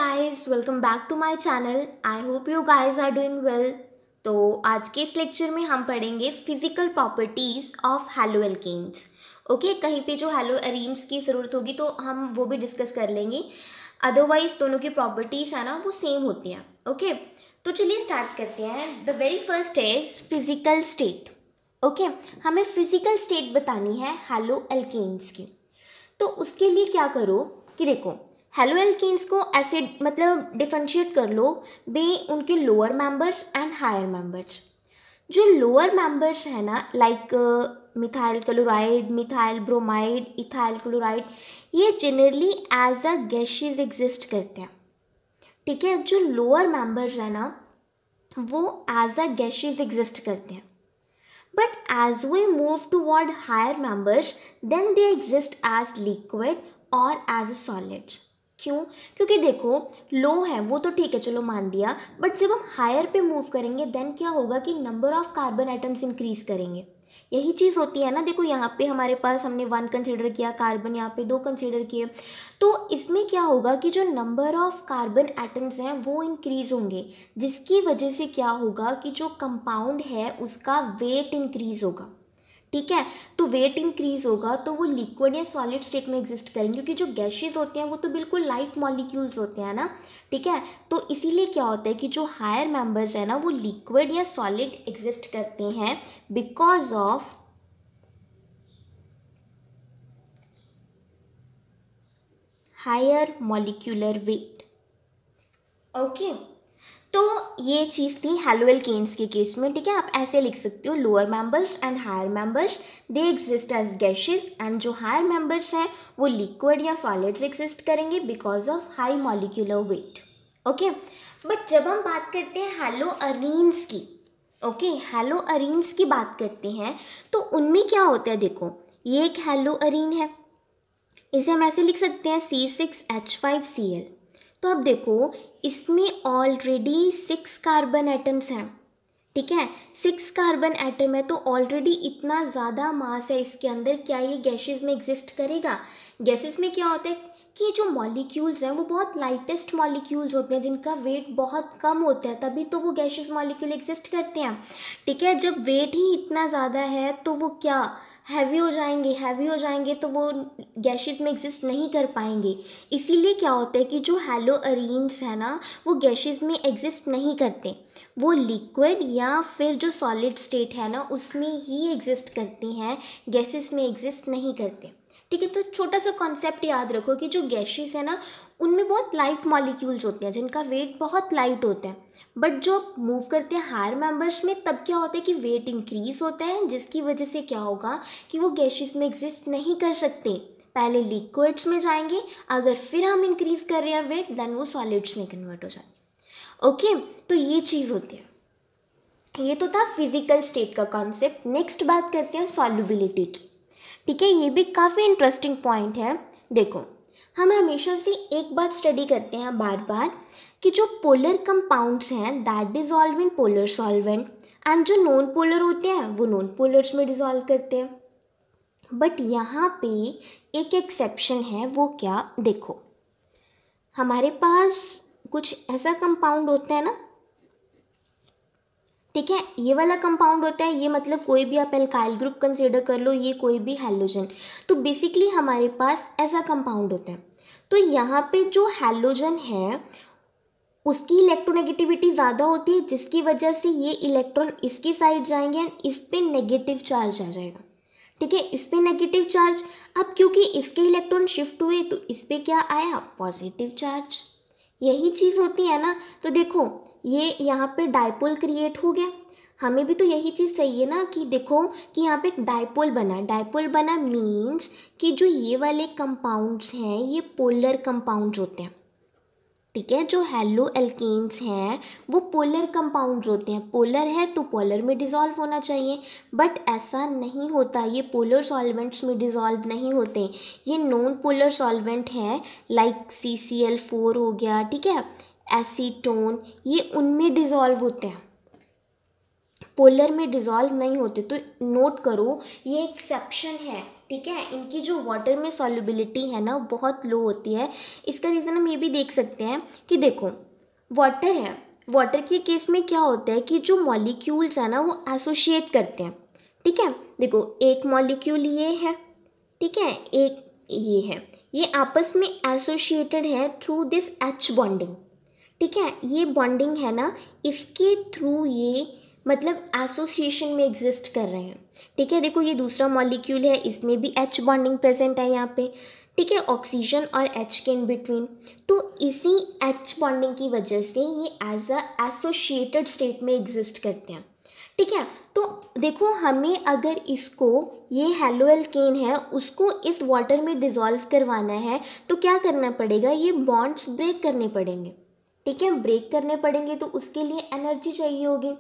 guys, welcome back to my channel. I hope you guys are doing well. तो आज के इस lecture में हम पढ़ेंगे physical properties of halo alkanes. Okay, कहीं पे जो हैलो एरीन्स की ज़रूरत होगी तो हम वो भी डिस्कस कर लेंगे. अदरवाइज दोनों की प्रॉपर्टीज़ है ना वो सेम होती हैं. ओके, तो चलिए स्टार्ट करते हैं. The very first is physical state. Okay, हमें फिजिकल स्टेट बतानी है हैलो एल्केन्स की. तो उसके लिए क्या करो कि देखो, हैलो एल्केन्स को ऐसे मतलब डिफरेंशिएट कर लो बे उनके lower members and higher members. जो लोअर मेंबर्स है ना, like methyl chloride, methyl bromide, ethyl chloride, ये generally as a gases exist करते हैं. ठीक है, जो लोअर मेंबर्स है ना वो एज अ गैसेस एग्जिस्ट करते हैं. But as we move toward higher members, then they exist as liquid or as solids. क्यों? क्योंकि देखो लो है वो तो ठीक है, चलो मान लिया, बट जब हम हायर पे मूव करेंगे देन क्या होगा कि number of carbon atoms increase करेंगे. यही चीज़ होती है ना. देखो यहाँ पे हमारे पास हमने 1 कंसीडर किया, कार्बन यहाँ पे 2 कंसीडर किए, तो इसमें क्या होगा कि जो नंबर ऑफ कार्बन एटम्स हैं वो इंक्रीज होंगे, जिसकी वजह से क्या होगा कि जो कंपाउंड है उसका वेट इंक्रीज होगा. ठीक है, तो वेट इंक्रीज होगा तो वो लिक्विड या सॉलिड स्टेट में एग्जिस्ट करेंगे, क्योंकि जो गैसेस होते हैं वो तो बिल्कुल लाइट मॉलिक्यूल्स होते हैं ना. ठीक है, तो इसीलिए क्या होता है कि जो हायर मेंबर्स है ना वो लिक्विड या सॉलिड एग्जिस्ट करते हैं because of higher molecular weight. Okay, तो ये चीज़ थी हैलो एल्केन्स के केस में. ठीक है, आप ऐसे लिख सकते हो, lower members and higher members they exist as gases, and जो हायर मेंबर्स हैं वो लिक्विड या सॉलिड्स एग्जिस्ट करेंगे because of high molecular weight. Okay, but जब हम बात करते हैं हैलो अरीन्स की, ओके, हैलो अरीन्स की बात करते हैं तो उनमें क्या होता है. देखो ये एक हैलो अरीन है, इसे हम ऐसे लिख सकते हैं C6H5Cl. तो अब देखो इसमें ऑलरेडी 6 कार्बन एटम्स हैं. ठीक है, 6 कार्बन एटम है तो ऑलरेडी इतना ज़्यादा मास है इसके अंदर. क्या ये गैसेस में एग्जिस्ट करेगा? गैसेस में क्या होता है कि जो मॉलिक्यूल्स हैं वो बहुत लाइटेस्ट मॉलिक्यूल्स होते हैं जिनका वेट बहुत कम होता है, तभी तो वो गैसेस मॉलिक्यूल एग्जिस्ट करते हैं. ठीक है, जब वेट ही इतना ज़्यादा है तो वो क्या हैवी हो जाएंगे तो वो गैसेस में एग्जिस्ट नहीं कर पाएंगे. इसीलिए क्या होता है कि जो हैलो अरीन्स है ना वो गैसेस में एग्जिस्ट नहीं करते, वो लिक्विड या फिर जो सॉलिड स्टेट है ना उसमें ही एग्जिस्ट करते हैं, गैसेस में एग्जिस्ट नहीं करते. ठीक है, तो छोटा सा कॉन्सेप्ट याद रखो कि जो गैसेस है ना उनमें बहुत लाइट मॉलिक्यूल्स होते हैं जिनका वेट बहुत लाइट होता है, बट जो मूव करते हैं हायर मेंबर्स में तब क्या होता है कि वेट इंक्रीज होता है, जिसकी वजह से क्या होगा कि वो गैसेस में एग्जिस्ट नहीं कर सकते, पहले लिक्विड्स में जाएंगे, अगर फिर हम इंक्रीज कर रहे हैं वेट देन वो सॉलिड्स में कन्वर्ट हो जाएंगे. ओके, तो ये चीज़ होती है. ये तो था फिजिकल स्टेट का कॉन्सेप्ट. नेक्स्ट बात करते हैं सॉल्युबिलिटी की. ठीक है, ये भी काफ़ी इंटरेस्टिंग पॉइंट है. देखो हम हमेशा से एक बात स्टडी करते हैं बार बार कि जो पोलर कंपाउंड्स हैं that dissolve in polar solvent, and जो नॉन पोलर होते हैं वो नॉन पोलर्स में डिजॉल्व करते हैं. बट यहाँ पे एक एक्सेप्शन है. वो क्या? देखो हमारे पास कुछ ऐसा कंपाउंड होता है ना, ठीक है, ये वाला कंपाउंड होता है, ये मतलब कोई भी आप एल्काइल ग्रुप कंसीडर कर लो, ये कोई भी हैलोजन, तो बेसिकली हमारे पास ऐसा कंपाउंड होता है. तो यहाँ पे जो हैलोजन है उसकी इलेक्ट्रोनेगेटिविटी ज़्यादा होती है, जिसकी वजह से ये इलेक्ट्रॉन इसकी साइड जाएंगे एंड इस पे नेगेटिव चार्ज आ जाएगा. ठीक है, इस पे नेगेटिव चार्ज, अब क्योंकि इसके इलेक्ट्रॉन शिफ्ट हुए तो इस पे क्या आया? Positive charge. यही चीज़ होती है ना. तो देखो ये यहाँ पे डायपोल क्रिएट हो गया, हमें भी तो यही चीज़ चाहिए ना कि देखो कि यहाँ पे एक डायपोल बना मीन्स कि जो ये वाले कंपाउंड्स हैं ये पोलर कंपाउंड्स होते हैं. ठीक है, जो हैलो एल्केन्स हैं वो पोलर कंपाउंड्स होते हैं. पोलर है तो पोलर में डिज़ोल्व होना चाहिए, बट ऐसा नहीं होता. ये पोलर सॉल्वेंट्स में डिज़ोल्व नहीं होते, ये नॉन पोलर सॉल्वेंट हैं लाइक CCl4 हो गया. ठीक है, एसीटोन, ये उनमें डिज़ोल्व होते हैं, पोलर में डिज़ोल्व नहीं होते. तो नोट करो ये एक्सेप्शन है ठीक है, इनकी जो वाटर में सॉल्युबिलिटी है ना बहुत लो होती है। इसका रीज़न हम ये भी देख सकते हैं कि देखो वाटर है, वाटर के केस में क्या होता है कि जो मॉलिक्यूल्स है ना वो एसोशिएट करते हैं। ठीक है, देखो एक मॉलिक्यूल ये है, ठीक है, एक ये है, ये आपस में एसोशिएटेड है थ्रू दिस एच बॉन्डिंग। ठीक है, ये बॉन्डिंग है ना, इसके थ्रू ये मतलब एसोसिएशन में एग्जिस्ट कर रहे हैं। ठीक है, देखो ये दूसरा मॉलिक्यूल है, इसमें भी एच बॉन्डिंग प्रेजेंट है यहाँ पे। ठीक है, ऑक्सीजन और एच के इन बिटवीन, तो इसी एच बॉन्डिंग की वजह से ये एज अ एसोसिएटेड स्टेट में एग्जिस्ट करते हैं। ठीक है, तो देखो हमें अगर इसको, ये हेलो एल्केन है, उसको इस वाटर में डिज़ोल्व करवाना है तो क्या करना पड़ेगा, ये बॉन्ड्स ब्रेक करने पड़ेंगे। ठीक है, ब्रेक करने पड़ेंगे तो उसके लिए एनर्जी चाहिए होगी।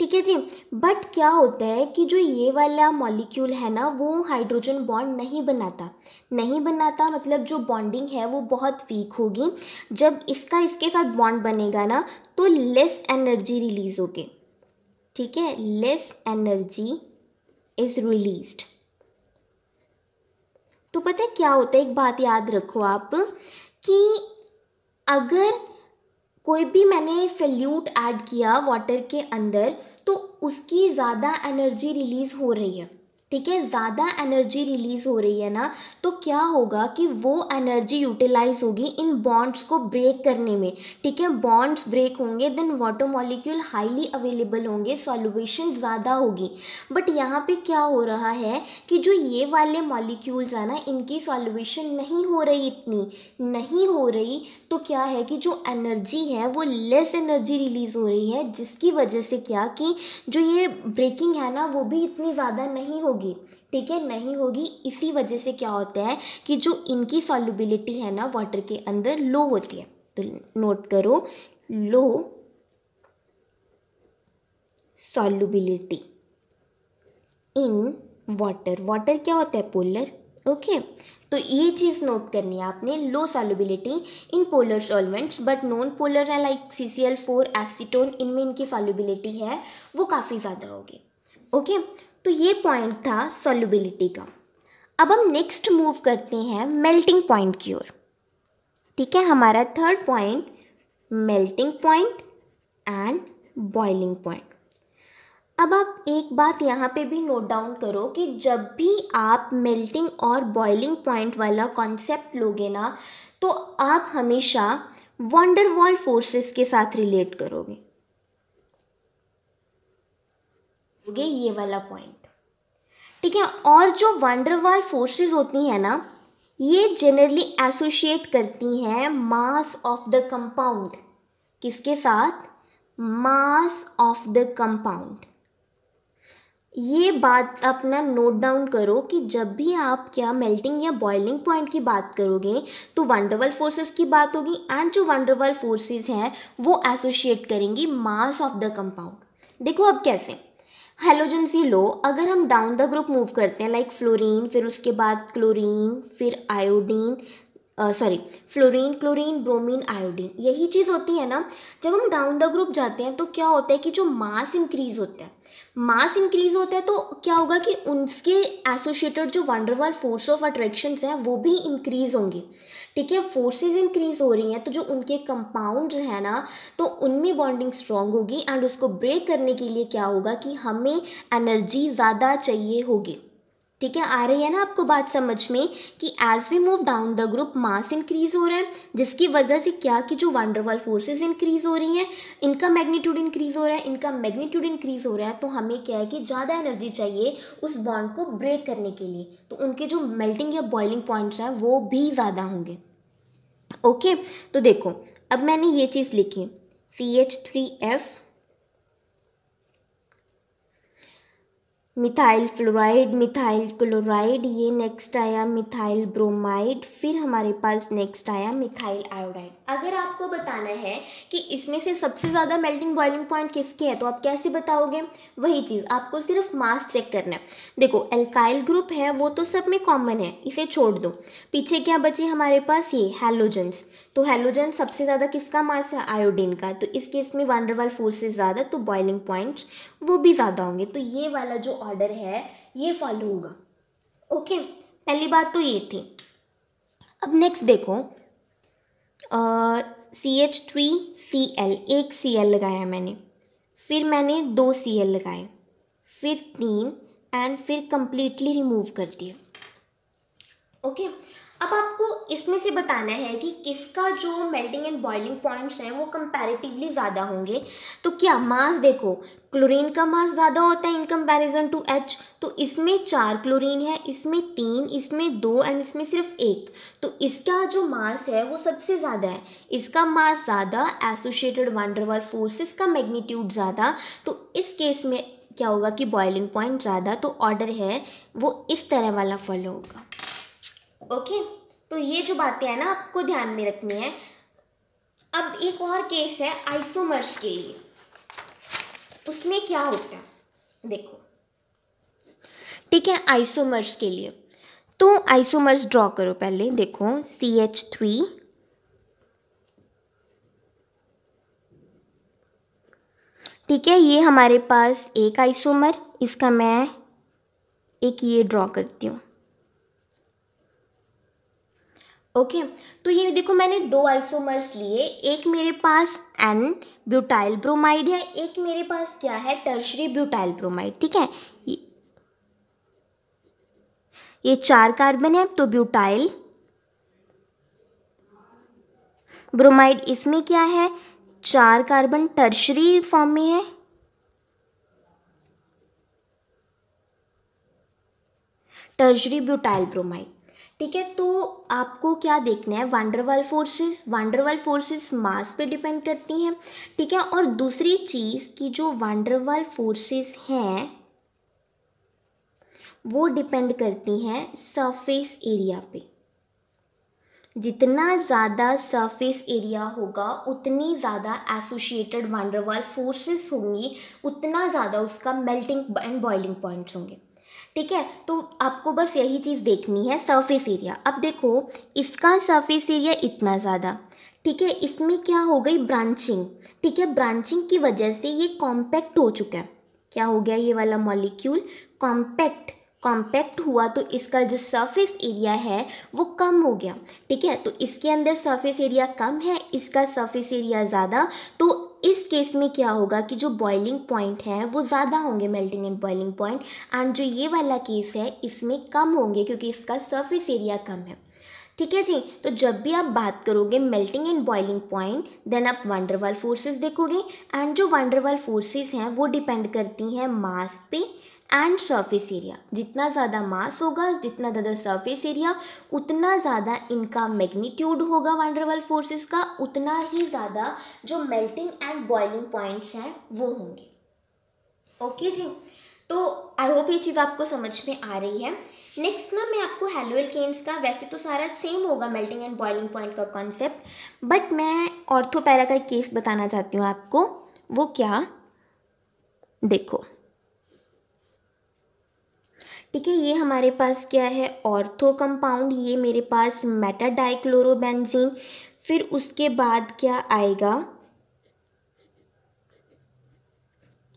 ठीक है जी, बट क्या होता है कि जो ये वाला मॉलिक्यूल है ना वो हाइड्रोजन बॉन्ड नहीं बनाता मतलब जो बॉन्डिंग है वो बहुत वीक होगी। जब इसका इसके साथ बॉन्ड बनेगा ना तो लेस एनर्जी रिलीज होगी। ठीक है, लेस एनर्जी इज रिलीज्ड। तो पता है क्या होता है, एक बात याद रखो आप कि अगर कोई भी मैंने सल्यूट ऐड किया वाटर के अंदर तो उसकी ज़्यादा एनर्जी रिलीज़ हो रही है। ठीक है, ज़्यादा एनर्जी रिलीज़ हो रही है ना, तो क्या होगा कि वो एनर्जी यूटिलाइज होगी इन बॉन्ड्स को ब्रेक करने में। ठीक है, बॉन्ड्स ब्रेक होंगे then water molecule highly available होंगे, सॉल्युशन ज़्यादा होगी। बट यहाँ पे क्या हो रहा है कि जो ये वाले मॉलिक्यूल्स है ना इनकी सॉल्युशन नहीं हो रही, इतनी नहीं हो रही, तो क्या है कि जो एनर्जी है वो लेस एनर्जी रिलीज़ हो रही है, जिसकी वजह से क्या कि जो ये ब्रेकिंग है ना वो भी इतनी ज़्यादा नहीं होगी। ठीक है, नहीं होगी। इसी वजह से क्या होता है कि जो इनकी सॉल्युबिलिटी है ना वाटर के अंदर लो होती है। तो नोट करो, लो सॉल्युबिलिटी इन वाटर। वाटर क्या होता है, पोलर। ओके, तो ये चीज़ नोट करनी है आपने, low solubility in polar solvents but non polar है लाइक CCl4 एसीटोन, इनमें इनकी सॉल्युबिलिटी है वो काफ़ी ज़्यादा होगी। ओके, तो ये पॉइंट था सॉल्युबिलिटी का। अब हम नेक्स्ट मूव करते हैं मेल्टिंग पॉइंट की ओर। ठीक है, हमारा third point melting point and boiling point. अब आप एक बात यहाँ पे भी नोट डाउन करो कि जब भी आप मेल्टिंग और बॉइलिंग पॉइंट वाला कॉन्सेप्ट लोगे ना तो आप हमेशा वंडर वॉल फोर्सेस के साथ रिलेट करोगे। ये वाला पॉइंट, ठीक है, और जो वंडरवाल फोर्सेस होती हैं ना ये जनरली एसोसिएट करती हैं मास ऑफ द कंपाउंड। किसके साथ, मास ऑफ द कंपाउंड। ये बात अपना नोट डाउन करो कि जब भी आप क्या मेल्टिंग या बॉइलिंग पॉइंट की बात करोगे तो वंडरवॉल फोर्सेस की बात होगी एंड जो वंडरवॉल फोर्सेस हैं वो एसोसिएट करेंगी मास ऑफ द कंपाउंड। देखो अब कैसे, हेलोजन सी लो, अगर हम डाउन द ग्रुप मूव करते हैं लाइक फ्लोरीन, फिर उसके बाद क्लोरीन, फिर iodine, fluorine, chlorine, bromine, iodine, यही चीज़ होती है ना। जब हम डाउन द ग्रुप जाते हैं तो क्या होता है कि जो मास इंक्रीज होता है, मास इंक्रीज होता है तो क्या होगा कि उनके एसोसिएटेड जो वंडरवॉल फोर्स ऑफ अट्रैक्शंस हैं वो भी इंक्रीज होंगी। ठीक है, फोर्सेस इंक्रीज हो रही हैं तो जो उनके कंपाउंड्स हैं ना तो उनमें बॉन्डिंग स्ट्रांग होगी एंड उसको ब्रेक करने के लिए क्या होगा कि हमें एनर्जी ज़्यादा चाहिए होगी। ठीक है, आ रही है ना आपको बात समझ में कि as we move down the group mass increase हो रहा है जिसकी वजह से क्या कि जो वंडरवॉल फोर्सेस इंक्रीज हो रही हैं इनका मैग्नीट्यूड इंक्रीज हो रहा है, इनका मैग्नीट्यूड इंक्रीज हो रहा है तो हमें क्या है कि ज़्यादा एनर्जी चाहिए उस बॉन्ड को ब्रेक करने के लिए, तो उनके जो मेल्टिंग या बॉइलिंग पॉइंट्स हैं वो भी ज़्यादा होंगे। ओके, तो देखो अब मैंने ये चीज़ लिखी CH3F, methyl fluoride, methyl chloride, ये नेक्स्ट आया मिथाइल ब्रोमाइड, फिर हमारे पास नेक्स्ट आया मिथाइल आयोडाइड। अगर आपको बताना है कि इसमें से सबसे ज़्यादा मेल्टिंग बॉइलिंग पॉइंट किसके हैं तो आप कैसे बताओगे, वही चीज़ आपको सिर्फ मास चेक करना है। देखो एल्काइल ग्रुप है वो तो सब में कॉमन है, इसे छोड़ दो। पीछे क्या बचे हमारे पास, ये हैलोजेंस, तो हैलोजन सबसे ज़्यादा किसका मास है, आयोडीन का, तो इस केस में वंडरवॉल फोर्सेस ज़्यादा तो बॉइलिंग पॉइंट्स वो भी ज़्यादा होंगे। तो ये वाला जो ऑर्डर है ये फॉलो होगा। ओके, पहली बात तो ये थी। अब नेक्स्ट देखो, CH3Cl, एक Cl लगाया मैंने, फिर मैंने 2 Cl लगाए, फिर 3 एंड फिर कंप्लीटली रिमूव कर दिया। ओके, अब आपको इसमें से बताना है कि किसका जो मेल्टिंग एंड बॉइलिंग पॉइंट्स हैं वो कंपैरेटिवली ज़्यादा होंगे। तो क्या मास देखो, क्लोरीन का मास ज़्यादा होता है इन कंपैरिजन टू H, तो इसमें 4 क्लोरीन है, इसमें 3, इसमें 2 एंड इसमें सिर्फ 1। तो इसका जो मास है वो सबसे ज़्यादा है, इसका मास ज़्यादा, associated van der Waals forces का मैग्नीट्यूड ज़्यादा। तो इस केस में क्या होगा कि बॉइलिंग पॉइंट ज़्यादा, तो ऑर्डर है वो इस तरह वाला फॉलो होगा। ओके, तो ये जो बातें हैं ना आपको ध्यान में रखनी है। अब एक और केस है आइसोमर्स के लिए, उसमें क्या होता है देखो, ठीक है। आइसोमर्स के लिए तो आइसोमर्स ड्रॉ करो पहले, देखो CH3, ठीक है, ये हमारे पास एक आइसोमर, इसका मैं एक ये ड्रॉ करती हूँ। ओके, तो ये देखो मैंने 2 आइसोमर्स लिए, एक मेरे पास N ब्यूटाइल ब्रोमाइड है, एक मेरे पास क्या है, टर्शरी ब्यूटाइल ब्रोमाइड, ठीक है। ये 4 कार्बन है, तो ब्यूटाइल ब्रोमाइड, इसमें क्या है, 4 कार्बन टर्शरी फॉर्म में है, टर्शरी ब्यूटाइल ब्रोमाइड, ठीक है। तो आपको क्या देखना है, van der Waals forces, van der Waals forces mass पे डिपेंड करती हैं, ठीक है। और दूसरी चीज़ कि जो वैन डर वाल्स फोर्सेस हैं वो डिपेंड करती हैं सरफेस एरिया पे। जितना ज़्यादा सरफेस एरिया होगा उतनी ज़्यादा associated van der Waals forces होंगी, उतना ज़्यादा उसका मेल्टिंग एंड बॉइलिंग पॉइंट्स होंगे, ठीक है। तो आपको बस यही चीज़ देखनी है, सरफेस एरिया। अब देखो इसका सरफेस एरिया इतना ज़्यादा, ठीक है, इसमें क्या हो गई, ब्रांचिंग, ठीक है। ब्रांचिंग की वजह से ये कॉम्पैक्ट हो चुका है, क्या हो गया, ये वाला मॉलिक्यूल कॉम्पैक्ट हुआ, तो इसका जो सरफेस एरिया है वो कम हो गया, ठीक है। तो इसके अंदर सरफेस एरिया कम है, इसका सरफेस एरिया ज़्यादा, तो इस केस में क्या होगा कि जो बॉइलिंग पॉइंट है वो ज़्यादा होंगे, melting and boiling point, and जो ये वाला केस है इसमें कम होंगे क्योंकि इसका सरफेस एरिया कम है, ठीक है जी। तो जब भी आप बात करोगे melting and boiling point, then आप वैन डर वाल्स फोर्सेस देखोगे, एंड जो वैन डर वाल्स फोर्सेस हैं वो डिपेंड करती हैं मास पे एंड सरफेस एरिया। जितना ज़्यादा मास होगा, जितना ज़्यादा सरफेस एरिया, उतना ज़्यादा इनका मैग्नीट्यूड होगा वैन डर वाल्स फोर्सेस का, उतना ही ज़्यादा जो मेल्टिंग एंड बॉइलिंग पॉइंट्स हैं वो होंगे। ओके जी, तो आई होप ये चीज़ आपको समझ में आ रही है। नेक्स्ट ना मैं आपको हेलो एल्केन्स का, वैसे तो सारा सेम होगा मेल्टिंग एंड बॉइलिंग पॉइंट का कॉन्सेप्ट, बट मैं ऑर्थोपैरा का एक केस बताना चाहती हूँ आपको। वो क्या, देखो ठीक है, ये हमारे पास क्या है, ऑर्थो कंपाउंड, ये मेरे पास मेटा डाइक्लोरोबेंजीन, फिर उसके बाद क्या आएगा,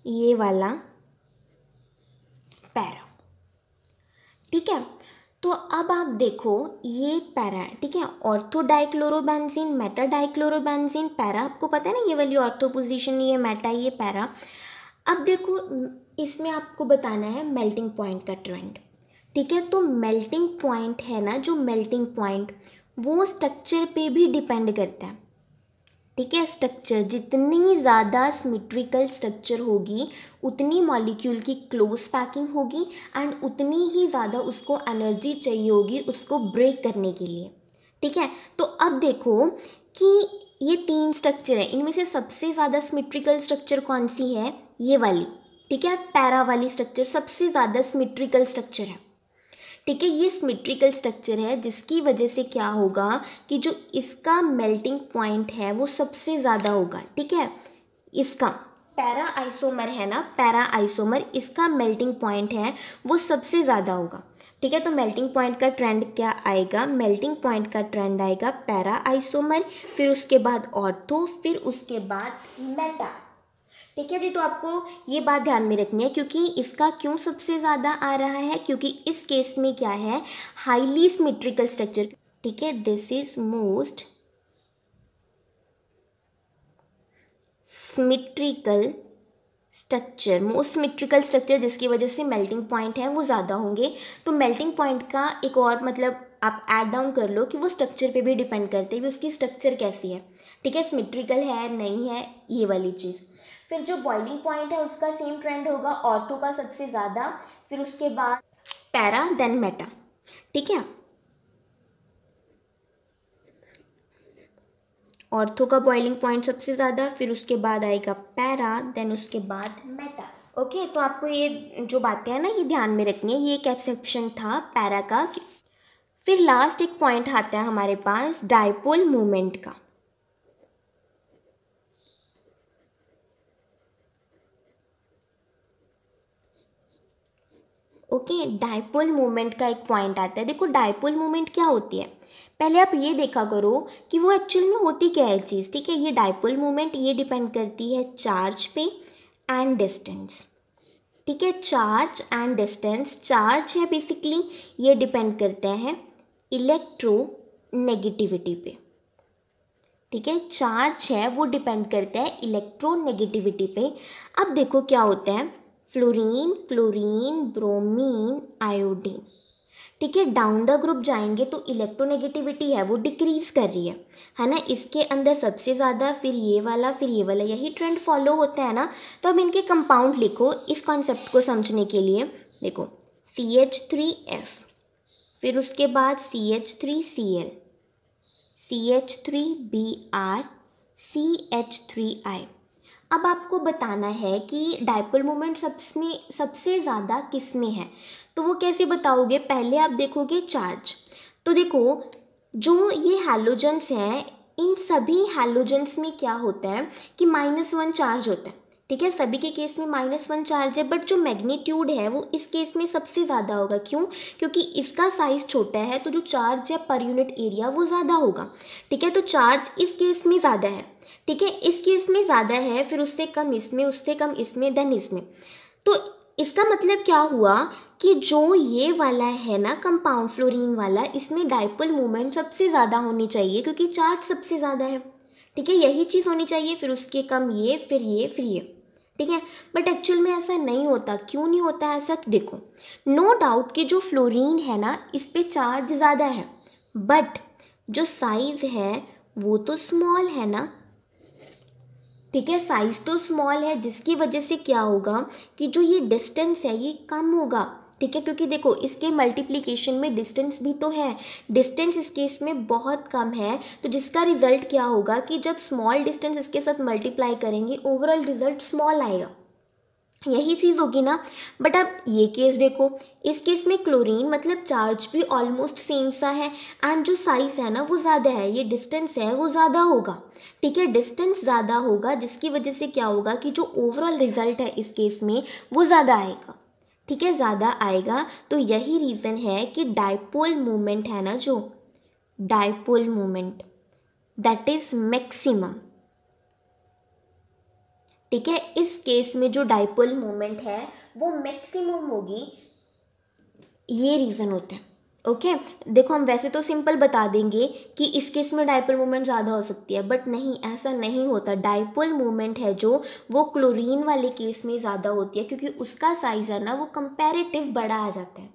ये वाला पैरा, ठीक है। तो अब आप देखो ये पैरा है, ठीक है, ortho dichlorobenzene, Meta dichlorobenzene, para, आपको पता है ना, ये वाली ऑर्थो पोजीशन, ये मेटा, ये पैरा। अब देखो इसमें आपको बताना है मेल्टिंग पॉइंट का ट्रेंड, ठीक है। तो मेल्टिंग पॉइंट है ना, जो मेल्टिंग पॉइंट वो स्ट्रक्चर पे भी डिपेंड करता है, ठीक है। स्ट्रक्चर जितनी ज़्यादा सिमेट्रिकल स्ट्रक्चर होगी उतनी मॉलिक्यूल की क्लोज पैकिंग होगी, एंड उतनी ही ज़्यादा उसको एनर्जी चाहिए होगी उसको ब्रेक करने के लिए, ठीक है। तो अब देखो कि ये 3 स्ट्रक्चर है, इनमें से सबसे ज़्यादा सिमेट्रिकल स्ट्रक्चर कौन सी है, ये वाली, ठीक है। पैरा वाली स्ट्रक्चर सबसे ज़्यादा सिमेट्रिकल स्ट्रक्चर है, ठीक है। ये सिमेट्रिकल स्ट्रक्चर है जिसकी वजह से क्या होगा कि जो इसका मेल्टिंग पॉइंट है वो सबसे ज़्यादा होगा, ठीक है। इसका पैरा आइसोमर है ना, पैरा आइसोमर, इसका मेल्टिंग पॉइंट है वो सबसे ज़्यादा होगा, ठीक है। तो मेल्टिंग पॉइंट का ट्रेंड क्या आएगा, मेल्टिंग पॉइंट का ट्रेंड आएगा पैरा आइसोमर, फिर उसके बाद ऑर्थो, फिर उसके बाद मेटा, ठीक है जी। तो आपको ये बात ध्यान में रखनी है, क्योंकि इसका क्यों सबसे ज़्यादा आ रहा है, क्योंकि इस केस में क्या है, हाईली सिमेट्रिकल स्ट्रक्चर। ठीक है, this is most symmetrical structure, जिसकी वजह से मेल्टिंग पॉइंट है वो ज़्यादा होंगे। तो मेल्टिंग पॉइंट का एक और मतलब आप ऐड डाउन कर लो कि वो स्ट्रक्चर पे भी डिपेंड करते हैं कि उसकी स्ट्रक्चर कैसी है। ठीक है, सिमेट्रिकल है नहीं है, ये वाली चीज़। फिर जो बॉइलिंग पॉइंट है उसका सेम ट्रेंड होगा, ऑर्थो का सबसे ज़्यादा, फिर उसके बाद पैरा, देन मेटा। ठीक है, ऑर्थो का बॉइलिंग पॉइंट सबसे ज़्यादा, फिर उसके बाद आएगा पैरा, देन उसके बाद मेटा। ओके, तो आपको ये जो बातें हैं ना ये ध्यान में रखनी है। ये एक एक्सेप्शन था पैरा का। फिर लास्ट एक पॉइंट आता है हमारे पास डायपोल मोमेंट का। ओके, डायपोल मोमेंट का एक पॉइंट आता है। देखो डायपोल मोमेंट क्या होती है, पहले आप ये देखा करो कि वो एक्चुअल में होती क्या है चीज़। ठीक है, ये डायपोल मोमेंट ये डिपेंड करती है चार्ज पे एंड डिस्टेंस। ठीक है, चार्ज एंड डिस्टेंस, चार्ज है बेसिकली ये डिपेंड करते हैं इलेक्ट्रोनेगेटिविटी पे। ठीक है, चार्ज है वो डिपेंड करता है इलेक्ट्रोनेगेटिविटी पे। अब देखो क्या होता है, फ्लोरीन, क्लोरीन, ब्रोमीन, आयोडीन। ठीक है, डाउन द ग्रुप जाएंगे तो इलेक्ट्रोनेगेटिविटी है वो डिक्रीज कर रही है ना। इसके अंदर सबसे ज़्यादा, फिर ये वाला, फिर ये वाला, यही ट्रेंड फॉलो होता है ना। तो अब इनके कंपाउंड लिखो इस कॉन्सेप्ट को समझने के लिए। देखो CH3F, फिर उसके बाद CH3Cl, CH3Br, CH3I। अब आपको बताना है कि डायपोल मोमेंट सबसे ज़्यादा किस में है। तो वो कैसे बताओगे, पहले आप देखोगे चार्ज। तो देखो जो ये हैलोजेंस हैं, इन सभी हैलोजेंस में क्या होता है कि -1 चार्ज होता है। ठीक है, सभी के केस में -1 चार्ज है, बट जो मैग्नीट्यूड है वो इस केस में सबसे ज़्यादा होगा। क्यों, क्योंकि इसका साइज़ छोटा है, तो जो चार्ज है पर यूनिट एरिया वो ज़्यादा होगा। ठीक है, तो चार्ज इस केस में ज़्यादा है। ठीक है, इस केस में ज़्यादा है, फिर उससे कम इसमें, उससे कम इसमें, देन इसमें। तो इसका मतलब क्या हुआ कि जो ये वाला है ना कंपाउंड फ्लोरीन वाला, इसमें डायपोल मोमेंट सबसे ज़्यादा होनी चाहिए क्योंकि चार्ज सबसे ज़्यादा है। ठीक है, यही चीज़ होनी चाहिए, फिर उसके कम ये, फिर ये, फिर ये। ठीक है, बट एक्चुअल में ऐसा नहीं होता। क्यों नहीं होता ऐसा, देखो नो डाउट कि जो फ्लोरीन है ना इस पे चार्ज ज़्यादा है, बट जो साइज़ है वो तो स्मॉल है ना। ठीक है, साइज़ तो स्मॉल है, जिसकी वजह से क्या होगा कि जो ये डिस्टेंस है ये कम होगा। ठीक है, क्योंकि देखो इसके मल्टीप्लिकेशन में डिस्टेंस भी तो है, डिस्टेंस इस केस में बहुत कम है, तो जिसका रिजल्ट क्या होगा कि जब स्मॉल डिस्टेंस इसके साथ मल्टीप्लाई करेंगे ओवरऑल रिजल्ट स्मॉल आएगा, यही चीज़ होगी ना। बट अब ये केस देखो, इस केस में क्लोरीन मतलब चार्ज भी ऑलमोस्ट सेम सा है, एंड जो साइज़ है ना वो ज़्यादा है, ये डिस्टेंस है वो ज़्यादा होगा। ठीक है, डिस्टेंस ज़्यादा होगा, जिसकी वजह से क्या होगा कि जो ओवरऑल रिजल्ट है इस केस में वो ज़्यादा आएगा। ठीक है, ज़्यादा आएगा। तो यही रीज़न है कि डायपोल मोमेंट है ना, जो dipole moment that is maximum. ठीक है, इस केस में जो डायपोल मोमेंट है वो मैक्सिमम होगी, ये रीज़न होता है। ओके, देखो हम वैसे तो सिंपल बता देंगे कि इस केस में डायपोल मोमेंट ज़्यादा हो सकती है, बट नहीं, ऐसा नहीं होता। डायपोल मोमेंट है जो वो क्लोरीन वाले केस में ज़्यादा होती है, क्योंकि उसका साइज़ है ना वो कंपैरेटिव बड़ा आ जाता है।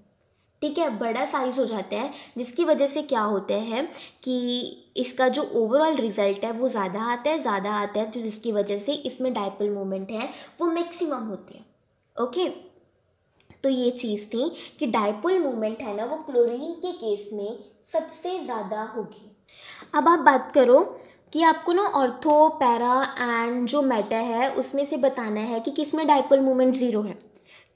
ठीक है, बड़ा साइज़ हो जाता है, जिसकी वजह से क्या होता है कि इसका जो ओवरऑल रिजल्ट है वो ज़्यादा आता है, तो जिसकी वजह से इसमें डायपोल मोमेंट है वो मैक्सिमम होती है। ओके, तो ये चीज़ थी कि डायपोल मोमेंट है ना वो क्लोरीन के केस में सबसे ज़्यादा होगी। अब आप बात करो कि आपको ना ऑर्थो, पैरा एंड जो मेटा है उसमें से बताना है कि किस में डायपोल मोमेंट 0 है।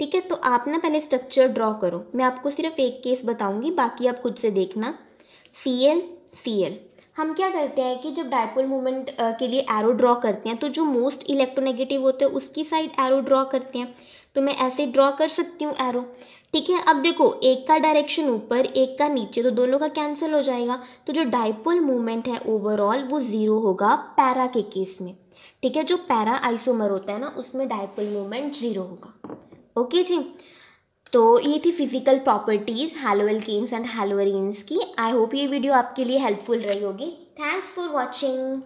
ठीक है, तो आप ना पहले स्ट्रक्चर ड्रॉ करो, मैं आपको सिर्फ एक केस बताऊंगी, बाकी आप खुद से देखना। Cl हम क्या करते हैं कि जब डायपोल मोमेंट के लिए एरो ड्रॉ करते हैं तो जो मोस्ट इलेक्ट्रोनेगेटिव होते हैं उसकी साइड एरो ड्रॉ करते हैं। तो मैं ऐसे ड्रॉ कर सकती हूँ एरो। ठीक है, अब देखो एक का डायरेक्शन ऊपर, एक का नीचे, तो दोनों का कैंसिल हो जाएगा। तो जो डायपोल मोमेंट है ओवरऑल वो 0 होगा पैरा के केस में। ठीक है। जो पैरा आइसोमर होता है ना, उसमें डाइपोल मोमेंट 0 होगा। ओके जी, तो ये थी फिजिकल प्रॉपर्टीज़ हैलोअल्केन्स एंड हैलोअरीन्स की। आई होप ये वीडियो आपके लिए हेल्पफुल रही होगी। Thanks for watching.